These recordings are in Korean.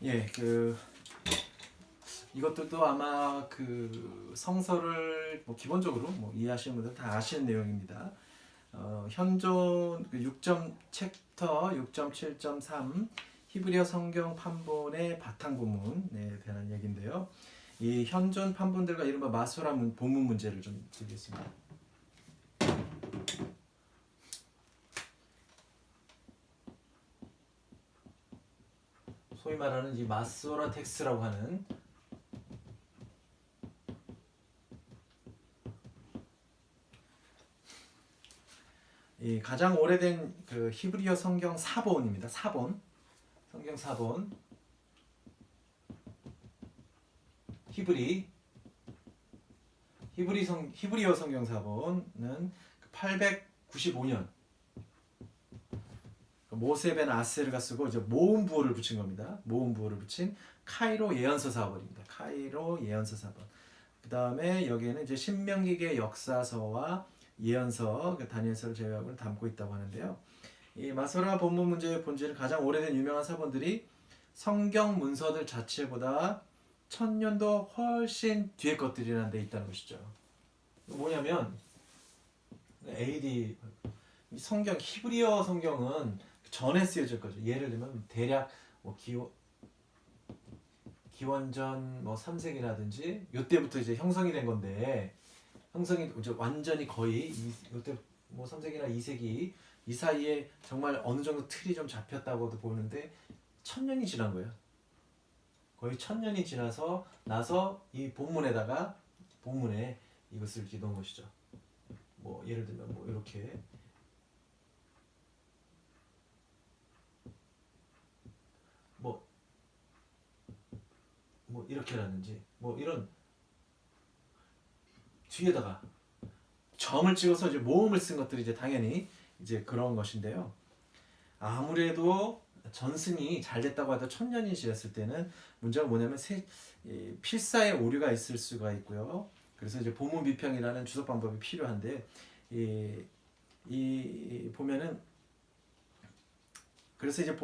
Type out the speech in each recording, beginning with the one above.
예, 이것들도 아마 성서를 뭐 기본적으로 뭐 이해하시는 분들 다 아시는 내용입니다. 현존 6점 챕터 6.7.3 히브리어 성경 판본의 바탕 부문에 대한 얘기인데요. 이 현존 판본들과 이른바 마소라 본문 문제를 좀 드리겠습니다. 소위 말하는 이 마소라 텍스트라고 하는 이 가장 오래된 히브리어 성경 사본입니다. 사본, 성경 사본, 히브리어 성경 사본은 895년 모세 벤 아세르가 쓰고 이제 모음 부호를 붙인 겁니다. 모음 부호를 붙인 카이로 예언서 사본입니다. 카이로 예언서 사본. 그 다음에 여기에는 이제 신명기의 역사서와 예언서, 다니엘서를 제외하고는 담고 있다고 하는데요. 이 마소라 본문 문제의 본질은 가장 오래된 유명한 사본들이 성경 문서들 자체보다 1000년도 훨씬 뒤의 것들이라는 데 있다는 것이죠. 뭐냐면 AD 성경 히브리어 성경은 전에 쓰여질 거죠. 예를 들면 대략 뭐 기원전 뭐 3세기라든지 이때부터 이제 형성이 된 건데 형성이 이제 완전히 거의 이때 뭐 3세기나 2세기 이 사이에 정말 어느 정도 틀이 좀 잡혔다고도 보는데 1000년이 지난 거예요. 거의 1000년이 지나서 나서 이 본문에 이것을 이렇게 넣은 것이죠. 뭐 예를 들면 뭐 이렇게 뭐 이렇게라든지 뭐 이런 뒤에다가 점을 찍어서 이제 모음을 쓴 것들이 이제 당연히 이제 그런 것인데요. 아무래도 전승이 잘 됐다고 해도 1000년이 지났을 때는 문제가 뭐냐면 필사의 오류가 있을 수가 있고요. 그래서 이제 보문 비평이라는 주석 방법이 필요한데 보면은 그래서 이제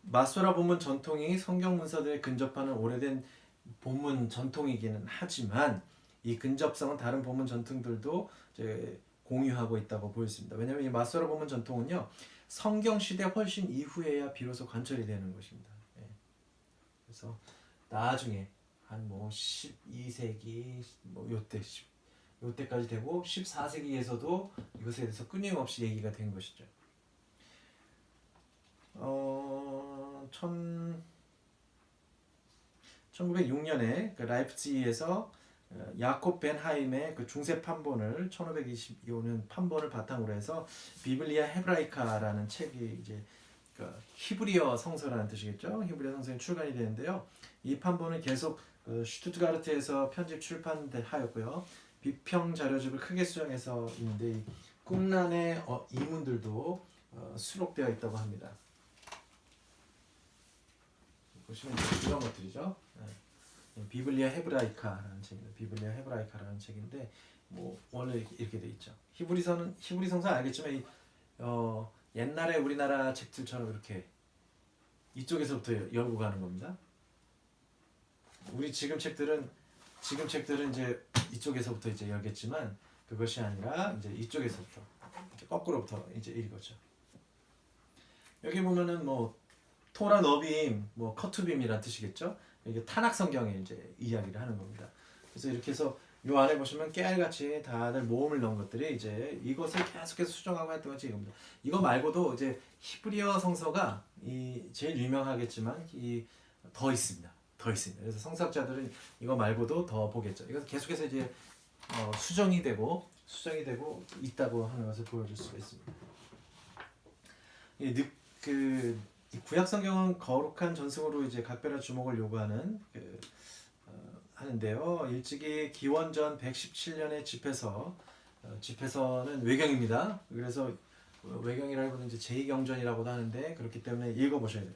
마소라 본문 전통이 성경 문서들에 근접하는 오래된 본문 전통이기는 하지만 이 근접성은 다른 본문 전통들도 이제 공유하고 있다고 보였습니다. 왜냐하면 이 마소라 본문 전통은요 성경 시대 훨씬 이후에야 비로소 관철이 되는 것입니다. 예. 그래서 나중에 한 뭐 12세기 뭐 요때까지 되고 14세기에서도 이것에 대해서 끊임없이 얘기가 된 것이죠. 1906년에 라이프치히에서 야콥 벤 하임의 중세 판본을 1525년 판본을 바탕으로 해서 비블리아 헤브라이카라는 책이 이제 히브리어 성서라는 뜻이겠죠. 히브리어 성서에 출간이 되는데요. 이 판본은 계속 슈투트가르트에서 편집 출판하였고요. 비평 자료집을 크게 수정해서 있는데 꿈란의 이문들도 수록되어 있다고 합니다. 보시면 이런 것들이죠. 비블리아 헤브라이카라는 책입니다. 비블리아 헤브라이카라는 책인데 뭐 원래 이렇게 돼 있죠. 히브리 성서 알겠지만 옛날에 우리나라 책들처럼 이렇게 이쪽에서부터 열고 가는 겁니다. 우리 지금 책들은 이제 이쪽에서부터 이제 열겠지만 그것이 아니라 이제 이쪽에서부터 이렇게 거꾸로부터 이제 읽었죠. 여기 보면은 뭐 토라 너빔, 뭐 커투빔이란 뜻이겠죠. 이게 타낙 성경에 이제 이야기를 하는 겁니다. 그래서 이렇게 해서 요 안에 보시면 깨알같이 다들 모음을 넣은 것들이 이제 이것을 계속해서 수정하고 했던 것이 이겁니다. 이거 말고도 이제 히브리어 성서가 제일 유명하겠지만 더 있습니다. 그래서 성서학자들은 이거 말고도 더 보겠죠. 이것은 계속해서 이제 수정이 되고 있다고 하는 것을 보여줄 수가 있습니다. 이 구약 성경은 거룩한 전승으로 이제 각별한 주목을 요구하는 하는데요. 일찍이 기원전 117년의 집회서는 외경입니다. 그래서 외경이라고는 이제 제2경전이라고도 하는데 그렇기 때문에 읽어보셔야 돼요.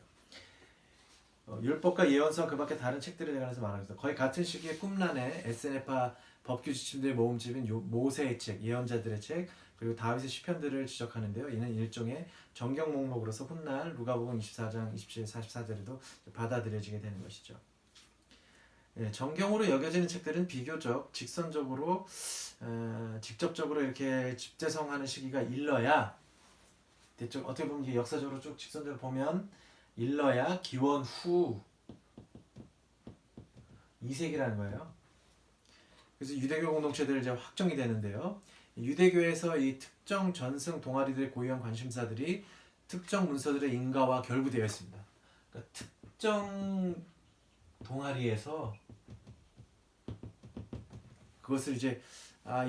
율법과 예언서 그 밖에 다른 책들에 관해서 말하겠습니다. 거의 같은 시기에 꿈란의 SNF파 법규 지침들의 모음집인 모세의 책, 예언자들의 책, 그리고 다윗의 시편들을 지적하는데요. 이는 일종의 정경 목록으로서 훗날 누가복음 24장 27, 44절에도 받아들여지게 되는 것이죠. 예, 정경으로 여겨지는 책들은 비교적 직선적으로 직접적으로 이렇게 집대성하는 시기가 일러야 대충 어떻게 보면 역사적으로 쭉 직선적으로 보면 일러야 기원 후 2세기라는 거예요. 그래서 유대교 공동체들 이제 확정이 되는데요. 유대교에서 이 특정 전승 동아리들의 고유한 관심사들이 특정 문서들의 인가와 결부되어 있습니다. 그러니까 특정 동아리에서 그것을 이제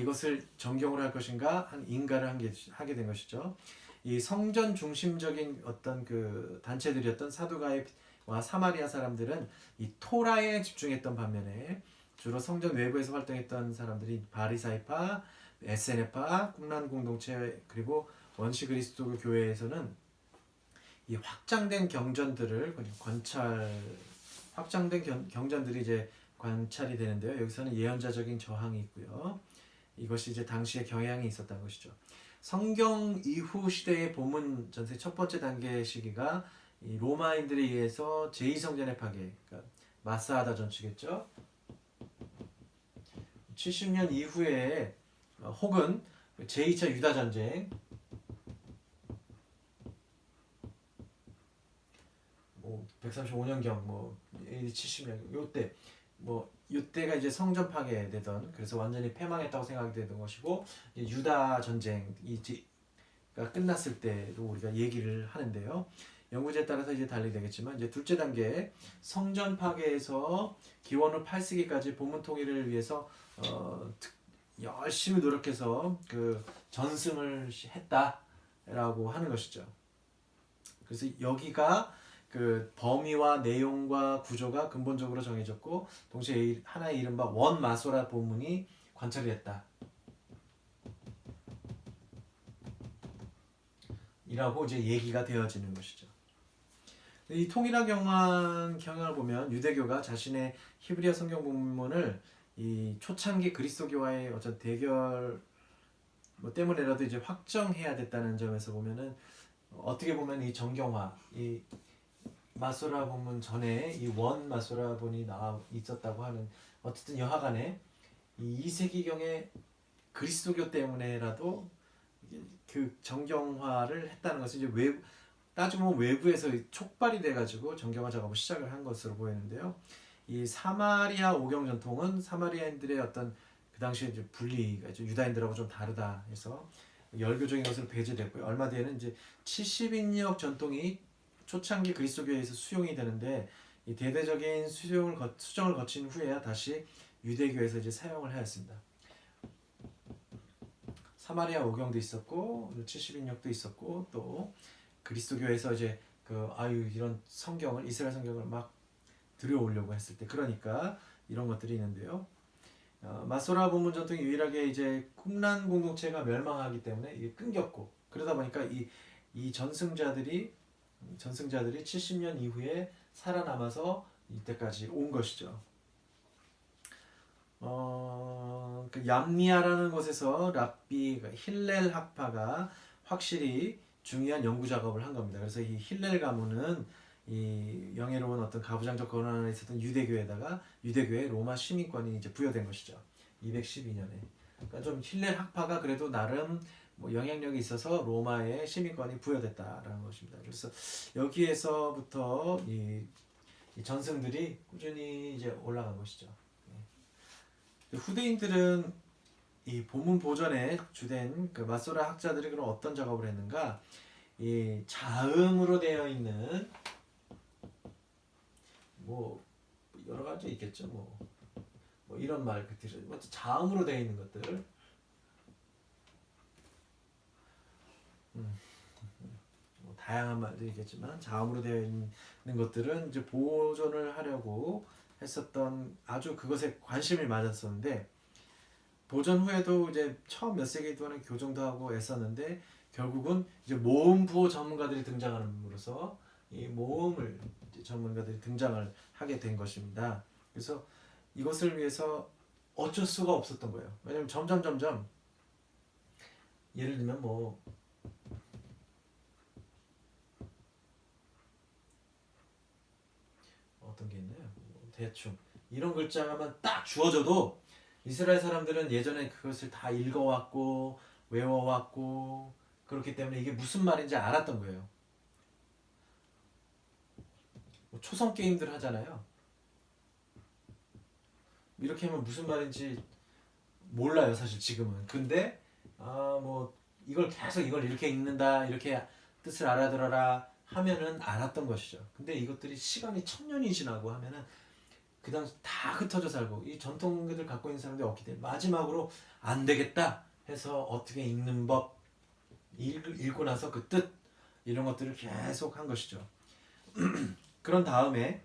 이것을 정경으로 할 것인가 한 인가를 하게 된 것이죠. 이 성전 중심적인 어떤 그 단체들이었던 사두가이와 사마리아 사람들은 이 토라에 집중했던 반면에 주로 성전 외부에서 활동했던 사람들이 바리사이파, 에세네파, 꿈란 공동체 그리고 원시 그리스도 교회에서는 이 확장된 경전들을 경전들이 이제 관찰이 되는데요. 여기서는 예언자적인 저항이 있고요. 이것이 이제 당시에 경향이 있었다는 것이죠. 성경 이후 시대의 보문 전세 첫 번째 단계 시기가 이 로마인들에 의해서 제2성전의 파괴, 그러니까 마사하다 전투겠죠. 70년 이후에 혹은 제2차 유다 전쟁, 뭐 135년경, 뭐 70년 요때 이때가 이제 성전 파괴되던 그래서 완전히 패망했다고 생각이 되던 것이고 유다 전쟁이가 끝났을 때로 우리가 얘기를 하는데요. 연구제에 따라서 이제 달리 되겠지만 이제 둘째 단계 성전 파괴에서 기원 후 8세기까지 보문 통일을 위해서 열심히 노력해서 그 전승을 했다라고 하는 것이죠. 그래서 여기가 그 범위와 내용과 구조가 근본적으로 정해졌고 동시에 하나의 이른바 원마소라 본문이 관찰이 됐다. 이라고 이제 얘기가 되어지는 것이죠. 이 통일한 경향을 보면 유대교가 자신의 히브리어 성경 본문을 이 초창기 그리스도교와의 어떤 대결 때문에라도 이제 확정해야 됐다는 점에서 보면은 어떻게 보면 이 정경화, 이 마소라 본문 전에 이 원 마소라 본이 있었다고 하는 어쨌든 여하간에 이 2세기경의 그리스도교 때문에라도 그 정경화를 했다는 것은 이제 따지면 외부에서 촉발이 돼가지고 정경화 작업을 시작을 한 것으로 보이는데요. 이 사마리아 오경 전통은 사마리아인들의 어떤 그 당시에 이제 분리가 유다인들하고 좀 다르다 해서 열교적인 것으로 배제됐고요. 얼마 뒤에는 이제 70인역 전통이 초창기 그리스도교에서 수용이 되는데 이 대대적인 수정을 거친 후에야 다시 유대교에서 이제 사용을 하였습니다. 사마리아 오경도 있었고 70인역도 있었고 또 그리스도교에서 이제 이런 성경을 이스라엘 성경을 막 들여오려고 했을 때 그러니까 이런 것들이 있는데요. 마소라 본문 전통이 유일하게 이제 쿰란 공동체가 멸망하기 때문에 이게 끊겼고 그러다 보니까 이 전승자들이 70년 이후에 살아남아서 이때까지 온 것이죠. 그 얌니아라는 곳에서 랍비 힐렐 학파가 확실히 중요한 연구 작업을 한 겁니다. 그래서 이 힐렐 가문은 이 영예로운 어떤 가부장적 권한 안에 있었던 유대교의 로마 시민권이 이제 부여된 것이죠. 212년에. 그러니까 좀 힐렐 학파가 그래도 나름 영향력이 있어서 로마의 시민권이 부여됐다라는 것입니다. 그래서 여기에서부터 이 전승들이 꾸준히 이제 올라간 것이죠. 후대인들은 이 본문 보존에 주된 그 마소라 학자들이 그럼 어떤 작업을 했는가? 이 자음으로 되어 있는 여러 가지 있겠죠. 이런 말들이 자음으로 되어 있는 것들. 다양한 말들이 있겠지만 자음으로 되어 있는 것들은 이제 보존을 하려고 했었던 아주 그것에 관심이 많았었는데 보존 후에도 이제 처음 몇 세기 동안은 교정도 하고 애썼는데 결국은 이제 모음 부호 전문가들이 등장함으로써 이 모음을 전문가들이 등장을 하게 된 것입니다. 그래서 이것을 위해서 어쩔 수가 없었던 거예요. 왜냐하면 점점 예를 들면 뭐 어떤 게 있나요? 뭐 대충 이런 글자만 딱 주어져도 이스라엘 사람들은 예전에 그것을 다 읽어왔고 외워왔고 그렇기 때문에 이게 무슨 말인지 알았던 거예요. 뭐 초성 게임들 하잖아요. 이렇게 하면 무슨 말인지 몰라요, 사실 지금은. 근데 뭐 이걸 계속 이걸 이렇게 읽는다, 이렇게 뜻을 알아들어라 하면은 알았던 것이죠. 근데 이것들이 시간이 1000년이 지나고 하면은 그 당시 다 흩어져 살고 이 전통들을 갖고 있는 사람들이 없기 때문에 마지막으로 안 되겠다 해서 어떻게 읽는 법 읽고 나서 그 뜻 이런 것들을 계속 한 것이죠. 그런 다음에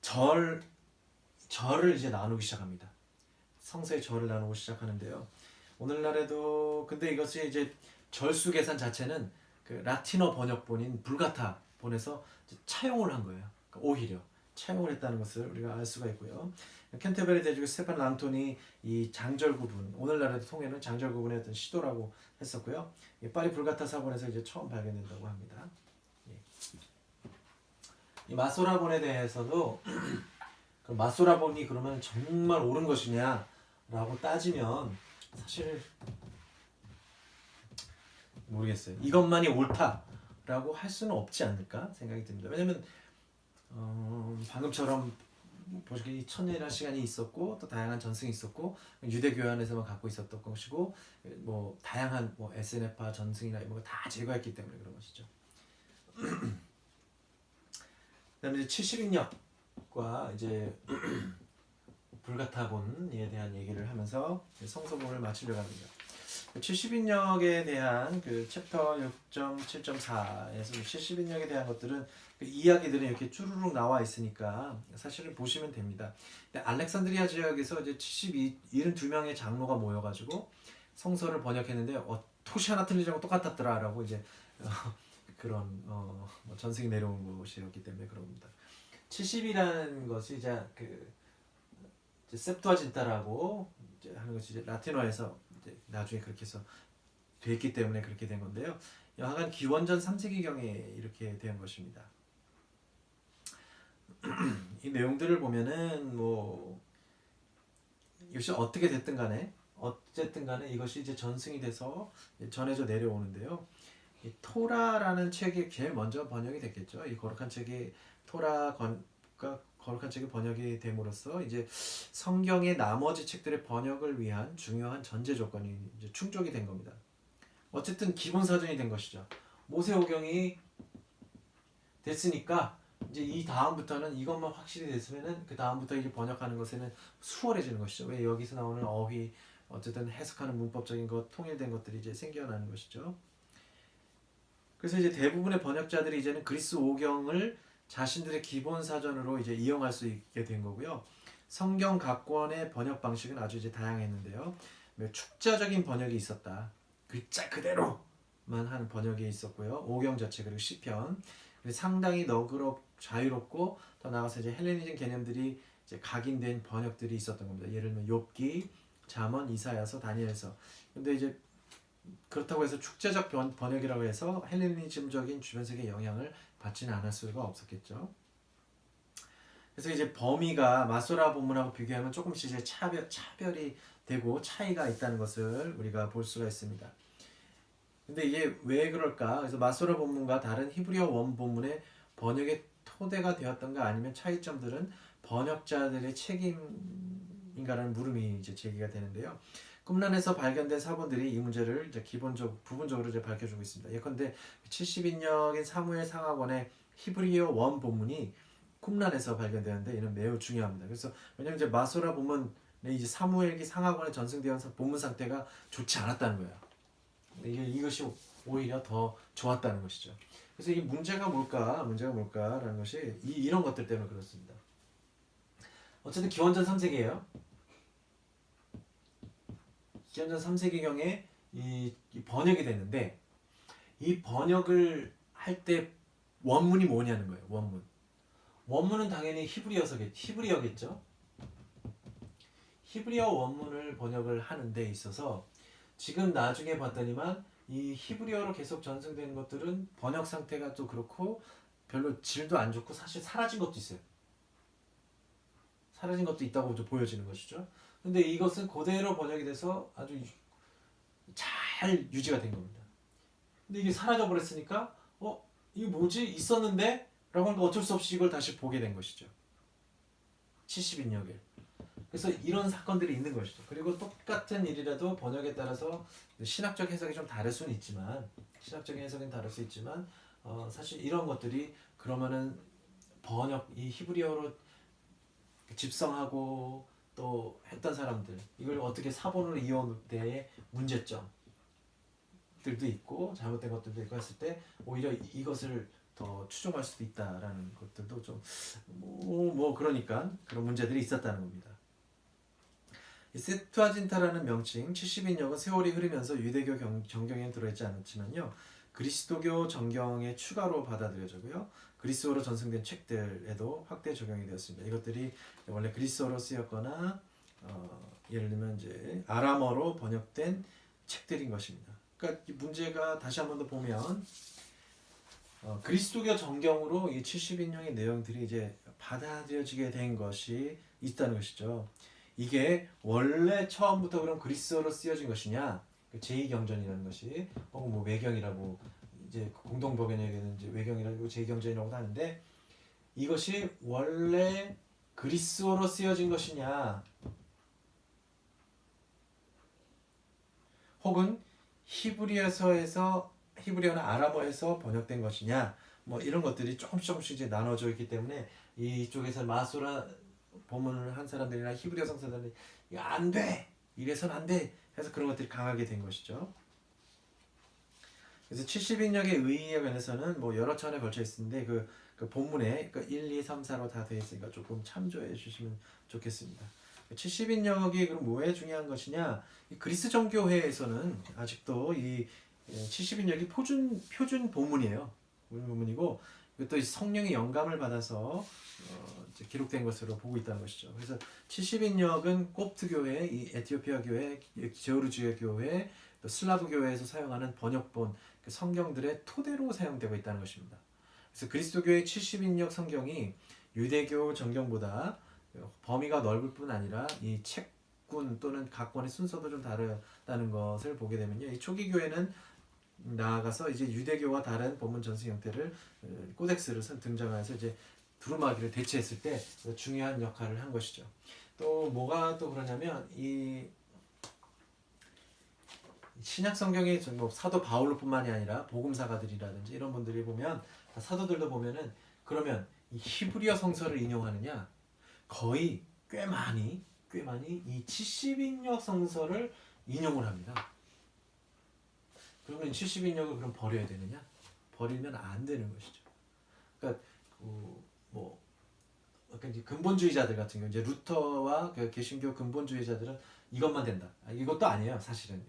절을 이제 나누기 시작합니다. 성서의 절을 나누고 시작하는데요. 오늘날에도 근데 이것이 이제 절수 계산 자체는 그 라틴어 번역본인 불가타 본에서 차용을 한 거예요. 그러니까 오히려 차용을 했다는 것을 우리가 알 수가 있고요. 캔터베리 대주교 스테판 랑톤이 이 장절 구분, 오늘날에도 통해는 장절 구분의 어떤 시도라고 했었고요. 파리 불가타 사본에서 이제 처음 발견된다고 합니다. 이 마소라본에 대해서도 그 마소라본이 그러면 정말 옳은 것이냐라고 따지면 사실 모르겠어요. 이것만이 옳다라고 할 수는 없지 않을까 생각이 듭니다. 왜냐면 방금처럼 보시기 천년이라는 시간이 있었고 또 다양한 전승이 있었고 유대교 안에서만 갖고 있었던 것이고 뭐 다양한 뭐 SNF파 전승이나 이런 거 다 제거했기 때문에 그런 것이죠. 그다음에 이제 70인역과 이제 불가타본에 대한 얘기를 하면서 성서본을 마치려고 합니다. 70인역에 대한 그 챕터 6.7.4에서 70인역에 대한 것들은 그 이야기들은 이렇게 쭈루룩 나와 있으니까 사실은 보시면 됩니다. 알렉산드리아 지역에서 이제 72, 72명의 장로가 모여가지고 성서를 번역했는데 토시 하나 틀리지 않고 똑같았더라라고 이제 그런 뭐 전승이 내려온 것이었기 때문에 그럽니다. 70이라는 것이 이제 그 셉투아진타라고 이제 하는 것이 이제 라틴어에서 이제 나중에 그렇게 해서 됐기 때문에 그렇게 된 건데요. 여하간 기원전 3세기경에 이렇게 된 것입니다. 이 내용들을 보면은 뭐 이것이 어떻게 됐든 간에 어쨌든 간에 이것이 이제 전승이 돼서 전해져 내려오는데요. 이 토라라는 책이 제일 먼저 번역이 됐겠죠. 이 거룩한 책이 거룩한 책이 번역이 됨으로써 이제 성경의 나머지 책들의 번역을 위한 중요한 전제 조건이 이제 충족이 된 겁니다. 어쨌든 기본 사전이 된 것이죠. 모세오경이 됐으니까 이제 이 다음부터는 이것만 확실히 됐으면은 그 다음부터 이제 번역하는 것에는 수월해지는 것이죠. 왜 여기서 나오는 어휘 어쨌든 해석하는 문법적인 것 통일된 것들이 이제 생겨나는 것이죠. 그래서 이제 대부분의 번역자들이 이제는 그리스 오경을 자신들의 기본 사전으로 이제 이용할 수 있게 된 거고요. 성경 각 권의 번역 방식은 아주 이제 다양했는데요. 축자적인 번역이 있었다. 글자 그대로만 하는 번역이 있었고요. 오경 자체 그리고 시편 상당히 너그럽 자유롭고 더 나아가서 이제 헬레니즘 개념들이 이제 각인된 번역들이 있었던 겁니다. 예를 들면 욥기, 잠언, 이사야서, 다니엘서. 근데 이제 그렇다고 해서 축제적 번역이라고 해서 헬레니즘적인 주변 세계의 영향을 받지는 않을 수가 없었겠죠. 그래서 이제 범위가 마소라 본문하고 비교하면 조금씩 이제 차별이 되고 차이가 있다는 것을 우리가 볼 수가 있습니다. 근데 이게 왜 그럴까? 그래서 마소라 본문과 다른 히브리어 원 본문의 번역의 토대가 되었던가 아니면 차이점들은 번역자들의 책임인가라는 물음이 이제 제기가 되는데요. 꿈란에서 발견된 사본들이 이 문제를 이제 부분적으로 이제 밝혀주고 있습니다. 예컨대 70인역인 사무엘 상하권의 히브리어 원 본문이 꿈란에서 발견되는데 이는 매우 중요합니다. 그래서 왜냐하면 이제 마소라 본문에 이제 사무엘기 상하권에 전승되어 본문 상태가 좋지 않았다는 거예요. 이것이 오히려 더 좋았다는 것이죠. 그래서 이 문제가 뭘까라는 것이 이런 것들 때문에 그렇습니다. 어쨌든 기원전 3세기예요. 기원전 3세기경에 이 번역이 되는데 이 번역을 할 때 원문이 뭐냐는 거예요. 원문은 당연히 히브리어겠죠. 히브리어 원문을 번역을 하는 데 있어서 지금 나중에 봤더니만 이 히브리어로 계속 전승되는 것들은 번역 상태가 또 그렇고 별로 질도 안 좋고 사실 사라진 것도 있어요. 사라진 것도 있다고 좀 보여지는 것이죠. 근데 이것은 그대로 번역이 돼서 아주 잘 유지가 된 겁니다. 근데 이게 사라져 버렸으니까 이게 뭐지? 있었는데? 라고 하니까 어쩔 수 없이 이걸 다시 보게 된 것이죠. 70인역에. 그래서 이런 사건들이 있는 것이죠. 그리고 똑같은 일이라도 번역에 따라서 신학적 해석이 좀 다를 수는 있지만 신학적인 해석은 다를 수 있지만 사실 이런 것들이 그러면은 번역 이 히브리어로 집성하고 또 했던 사람들 이걸 어떻게 사본으로 이어온 데의 문제점들도 있고 잘못된 것들도 있고 했을 때 오히려 이것을 더 추종할 수도 있다라는 것들도 좀 그러니까 그런 문제들이 있었다는 겁니다. 세투아진타라는 명칭 70인역은 세월이 흐르면서 유대교 정경에 들어있지 않았지만요. 그리스도교 정경에 추가로 받아들여졌고요. 그리스어로 전승된 책들에도 확대 적용이 되었습니다. 이것들이 원래 그리스어로 쓰였거나 예를 들면 이제 아람어로 번역된 책들인 것입니다. 그러니까 이 문제가 다시 한 번 더 보면 그리스도교 정경으로 이 70인용의 내용들이 이제 받아들여지게 된 것이 있다는 것이죠. 이게 원래 처음부터 그럼 그리스어로 쓰여진 것이냐? 제2경전이라는 것이 혹은 뭐 외경이라고 이제 공동번역에는 이제 외경이라고 제2경전이라고 하는데 이것이 원래 그리스어로 쓰여진 것이냐? 혹은 히브리어나 아람어에서 번역된 것이냐? 뭐 이런 것들이 조금씩 이제 나눠져 있기 때문에 이쪽에서 마소라 본문을 한 사람들이나 히브리어 성서들이 이거 안 돼! 이래선 안 돼! 해서 그런 것들이 강하게 된 것이죠. 그래서 70인역의 의의에 관해서는 뭐 여러 차원에 걸쳐 있는데 그 본문에 1, 2, 3, 4로 다 되어 있으니까 조금 참조해 주시면 좋겠습니다. 70인역이 그럼 뭐에 중요한 것이냐? 그리스 정교회에서는 아직도 이 70인역이 표준 본문이에요. 본문이고 또 성령의 영감을 받아서 기록된 것으로 보고 있다는 것이죠. 그래서 70인역은 콥트 교회, 이 에티오피아 교회, 제오르지아 교회, 또 슬라브 교회에서 사용하는 번역본 성경들의 토대로 사용되고 있다는 것입니다. 그래서 그리스도교의 70인역 성경이 유대교 정경보다 범위가 넓을 뿐 아니라 이 책군 또는 각권의 순서도 좀 다르다는 것을 보게 되면요. 이 초기 교회는 나아가서 이제 유대교와 다른 본문 전승 형태를 코덱스를 등장해서 이제 두루마기를 대체했을 때 중요한 역할을 한 것이죠. 또 뭐가 또 그러냐면 이 신약 성경의 뭐 사도 바울뿐만이 아니라 복음사가들이라든지 이런 분들이 보면 사도들도 보면은 그러면 이 히브리어 성서를 인용하느냐 거의 꽤 많이 이 70인역 성서를 인용을 합니다. 그러면 70인역을 그럼 버려야 되느냐? 버리면 안 되는 것이죠. 그러니까 뭐 이제 근본주의자들 같은 경우 이제 루터와 그 개신교 근본주의자들은 이것만 된다. 이것도 아니에요, 사실은.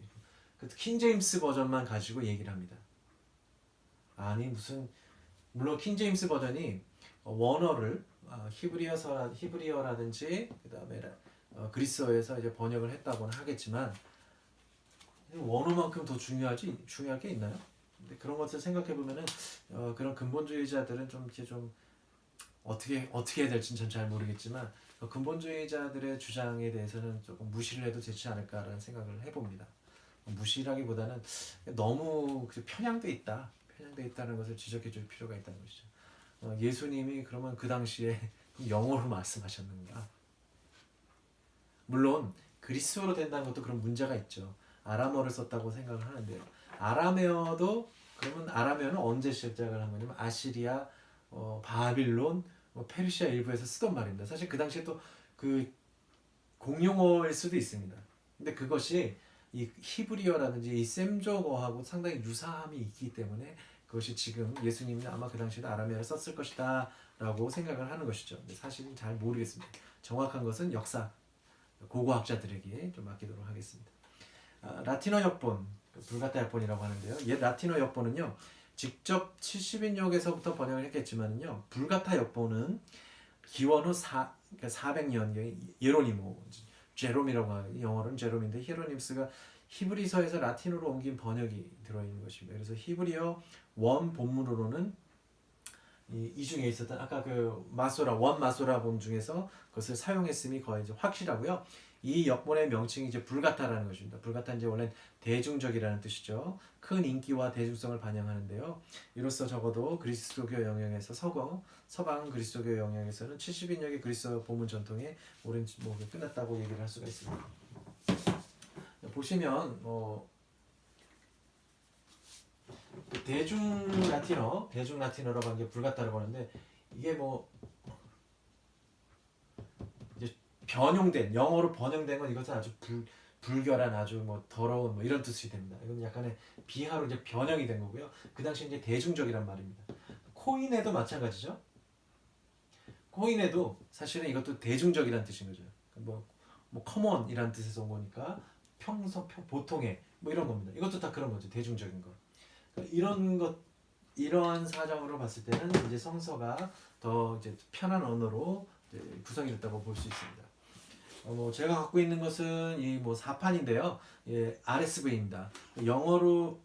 그 킹제임스 버전만 가지고 얘기를 합니다. 아니 무슨 물론 킹제임스 버전이 원어를 히브리어라든지 그다음에 그리스어에서 이제 번역을 했다고는 하겠지만 원어만큼 더 중요할 게 있나요? 근데 그런 것을 생각해 보면은 그런 근본주의자들은 좀 이제 좀 어떻게 해야 될지는 전 잘 모르겠지만 근본주의자들의 주장에 대해서는 조금 무시를 해도 되지 않을까라는 생각을 해봅니다. 무시라기보다는 너무 편향돼 있다는 것을 지적해 줄 필요가 있다는 것이죠. 예수님이 그러면 그 당시에 영어로 말씀하셨는가? 물론 그리스어로 된다는 것도 그런 문제가 있죠. 아람어를 썼다고 생각을 하는데요. 아람어도 그러면 아람어는 언제 시작을 한 거냐면 아시리아, 바빌론, 페르시아 일부에서 쓰던 말입니다. 사실 그 당시에 또 그 공용어일 수도 있습니다. 근데 그것이 이 히브리어라든지 이 셈족어하고 상당히 유사함이 있기 때문에 그것이 지금 예수님이 아마 그 당시에도 아람어를 썼을 것이다 라고 생각을 하는 것이죠. 근데 사실은 잘 모르겠습니다. 정확한 것은 역사 고고학자들에게 좀 맡기도록 하겠습니다. 라틴어 역본, 불가타 역본이라고 하는데요. 옛 라틴어 역본은요, 직접 70인역에서부터 번역을 했겠지만요, 불가타 역본은 기원 후 400년 예로니모, 제롬이라고 하는 영어로는 제롬인데 히에로님스가 히브리서에서 라틴어로 옮긴 번역이 들어있는 것입니다. 그래서 히브리어 원 본문으로는 이 중에 있었던 아까 그 마소라 원 마소라 본 중에서 그것을 사용했음이 거의 이제 확실하고요. 이 역본의 명칭이 이제 불가타라는 것입니다. 불가타 이제 원래 대중적이라는 뜻이죠. 큰 인기와 대중성을 반영하는데요. 이로써 적어도 그리스도교 영역에서 서방 그리스도교 영역에서는 70인역의 그리스도 본문 전통에 오랜 뭐 끝났다고 얘기를 할 수가 있습니다. 보시면 대중 라틴어라고 하는 게 불가타라고 하는데 이게 뭐 이제 변용된 영어로 번역된 건 이것은 아주 불결한 아주 뭐 더러운 뭐 이런 뜻이 됩니다. 이건 약간의 비하로 이제 변형이 된 거고요. 그 당시 이제 대중적이란 말입니다. 코인에도 마찬가지죠. 코인에도 사실은 이것도 대중적이란 뜻인 거죠. 뭐 커먼이란 뜻에서 온 거니까 보통의 뭐 이런 겁니다. 이것도 다 그런 거죠. 대중적인 거. 이러한 사정으로 봤을 때는 이제 성서가 더 이제 편한 언어로 이제 구성이 됐다고 볼 수 있습니다. 뭐 제가 갖고 있는 것은 이 뭐 4판인데요. 예, RSV입니다. 영어로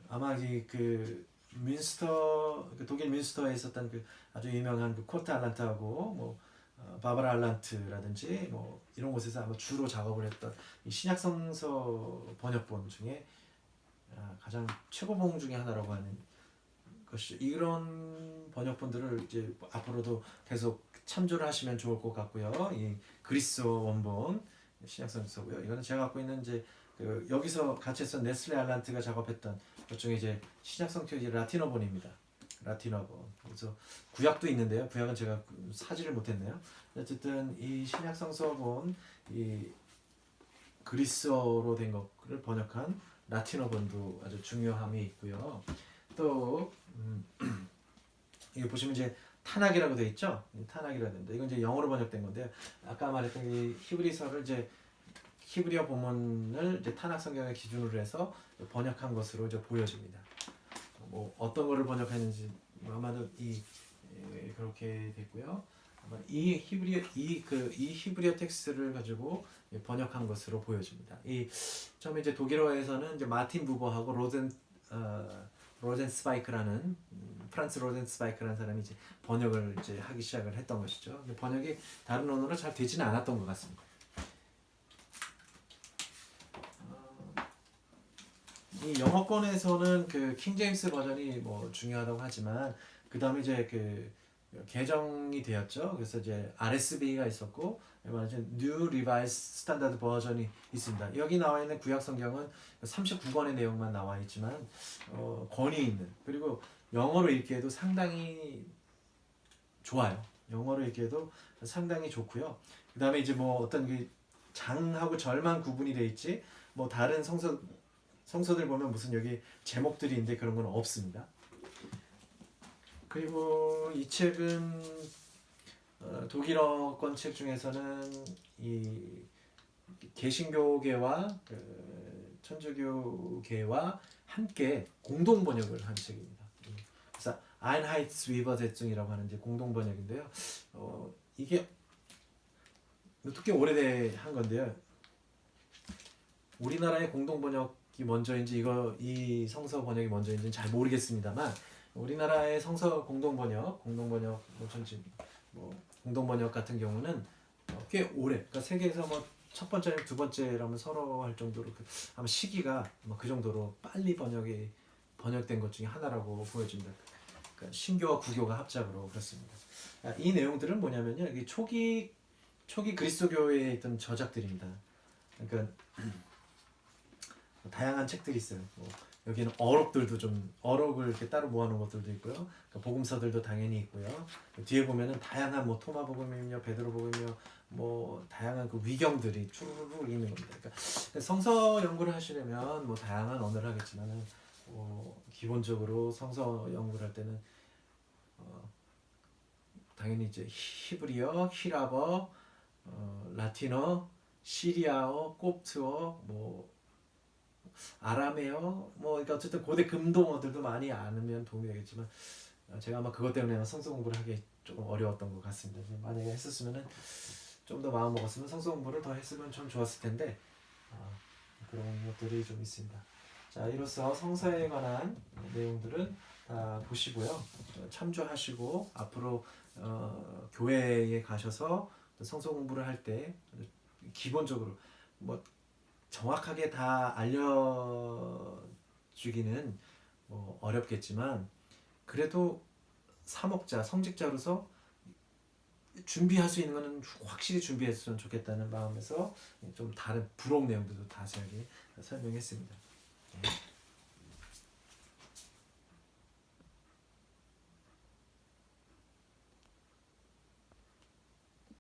아마 그 뮌스터 독일 뮌스터에 있었던 그 아주 유명한 그 코르트 알란트하고 뭐 바바라 알란트라든지 뭐 이런 곳에서 아마 주로 작업을 했던 이 신약 성서 번역본 중에 가장 최고봉 중에 하나라고 하는 것이죠. 이런 번역본들을 이제 앞으로도 계속 참조를 하시면 좋을 것 같고요. 이 그리스어 원본 신약성서고요. 이거는 제가 갖고 있는 이제 그 여기서 같이 했던 네슬레 알란트가 작업했던 것 중에 이제 신약성서 라틴어본입니다. 라틴어본. 그래서 구약도 있는데요. 구약은 제가 사지를 못했네요. 어쨌든 이 신약성서본 이 그리스어로 된 것을 번역한 라틴어본도 아주 중요함이 있고요. 또 이거 보시면 이제 타낙이라고 되어 있죠. 타낙이라고 됩니다. 이건 이제 영어로 번역된 건데요. 아까 말했던 이 히브리서를 이제 히브리어 본문을 이제 타낙 성경의 기준으로 해서 번역한 것으로 이제 보여집니다. 뭐 어떤 거를 번역했는지 아마도 그렇게 됐고요. 아마 이 히브리어 텍스트를 가지고 번역한 것으로 보여집니다. 처음에 이제 독일어에서는 이제 마틴 부버하고 로젠스파이크라는 프란츠 로젠스파이크라는 사람이 이제 번역을 이제 하기 시작을 했던 것이죠. 근데 번역이 다른 언어로 잘 되지는 않았던 것 같습니다. 이 영어권에서는 그 킹제임스 버전이 뭐 중요하다고 하지만 그 다음에 이제 그 개정이 되었죠. 그래서 이제 RSV가 있었고 New Revised Standard 버전이 있습니다. 여기 나와 있는 구약 성경은 39권의 내용만 나와 있지만 권위 있는 그리고 영어로 읽기에도 상당히 좋아요. 영어로 읽기에도 상당히 좋고요. 그 다음에 이제 뭐 어떤 그 장하고 절만 구분이 돼 있지 뭐 다른 성서들 보면 무슨 여기 제목들이 있는데 그런 건 없습니다. 그리고 이 책은 독일어권 책 중에서는 이 개신교계와 천주교계와 함께 공동 번역을 한 책입니다. 그래서 Einheitsübersetzung이라고 하는 이제 공동 번역인데요. 이게 꽤 오래한 건데요. 우리나라의 공동 번역이 먼저인지 이 성서 번역이 먼저인지는 잘 모르겠습니다만 우리나라의 성서 공동 번역 공동 번역 같은 경우는 꽤 오래, 그러니까 세계에서 뭐 첫 번째, 두 번째라면 서로 할 정도로 아마 시기가 그 정도로 빨리 번역된 것 중에 하나라고 보여집니다. 그러니까 신교와 구교가 합작으로 그렇습니다. 이 내용들은 뭐냐면요, 이게 초기 그리스도교에 있던 저작들입니다. 그러니까 다양한 책들이 있어요. 여기는 어록들도 어록을 이렇게 따로 모아놓은 것들도 있고요. 그러니까 복음서들도 당연히 있고요. 뒤에 보면은 다양한 뭐 토마복음이며 베드로복음이며 뭐 다양한 그 위경들이 추르르 있는 겁니다. 그러니까 성서 연구를 하시려면 뭐 다양한 언어를 하겠지만은 기본적으로 성서 연구를 할 때는 당연히 이제 히브리어, 히라버, 라틴어, 시리아어, 콥트어, 뭐 아람에요. 그러니까 어쨌든 고대 금동어들도 많이 아면 도움이 되겠지만 제가 아마 그것 때문에 성서 공부를 하기 조금 어려웠던 것 같습니다. 만약에 했었으면은 좀 더 마음 먹었으면 성서 공부를 더 했으면 좀 좋았을 텐데 그런 것들이 좀 있습니다. 자, 이로써 성서에 관한 내용들은 다 보시고요. 참조하시고 앞으로 교회에 가셔서 성서 공부를 할 때 기본적으로 뭐 정확하게 다 알려주기는 뭐 어렵겠지만 그래도 사목자, 성직자로서 준비할 수 있는 거는 확실히 준비했으면 좋겠다는 마음에서 좀 다른 부록 내용들도 자세하게 설명했습니다.